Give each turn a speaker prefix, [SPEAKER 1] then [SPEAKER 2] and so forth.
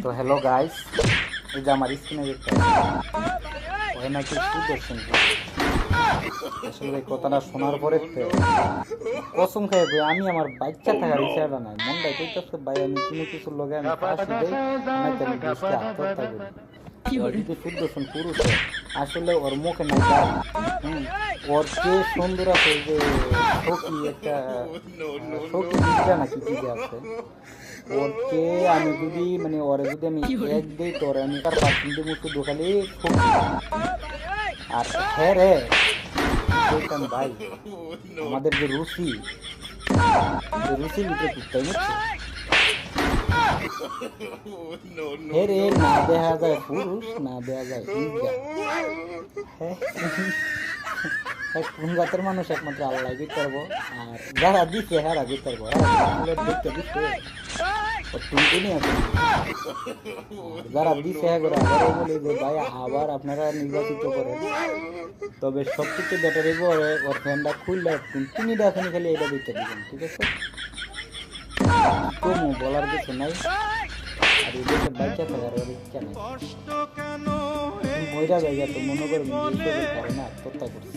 [SPEAKER 1] তো hello guys, এই যে আমার স্ক্রিনে দেখতে ওই নাকি সুদর্শন। আসলে এই কথাটা শোনার পরে কসম খাই ভাই, আমি আমার বাচ্চা থাকার ইচ্ছাটা নাই, মনটাই কইতেছে ভাই আমি কোনো কিছুর লগে আমি ফাঁসি দেই, নাকি আমি দেশকে আত্মহত্যা করি। ওর যদি সুদর্শন পুরুষ হয়, আসলে ওর মুখে নাই ওর যে সুন্দর আছে, যে সখী একটা সখী দিকটা নাকি কি যে আছে, ওকে আমি যদি মানে ওরে যদি আমি এক দিই তোর আমি তার পার্সেন্ট দিব শুধু খালি সখী। আর হ্যাঁ রে বলতাম ভাই, আমাদের যে রুচি ভিতরে টুকটাই বুঝছে, হ্যাঁ রে না দেখা যায় পুরুষ, না দেখা যায় কোন জাতের মানুষ একমাত্র আল্লাহ দিতে পারবো। আর যারা দিচ্ছে হারা দিতে পারবো, দেখতে দিচ্ছে টুনটুনি আছে। যারা দিচ্ছে হ্যাঁ করে আবারও বলি যে ভাই আবার আপনারা নির্বাচিত করেন, তবে সবকিছু ব্যাটারি করে ওর ফ্যানটা খুললে টুনটুনিটা এখনই খালি এটা দিতে দিবেন, ঠিক আছে? কমু বলার কিছু নাই। আর এই দেশে বাচ্চা থাকার ওর ইচ্ছা নাই, মহিলা জায়গা তো মনে করেন কারণে আত্মহত্যা করছে।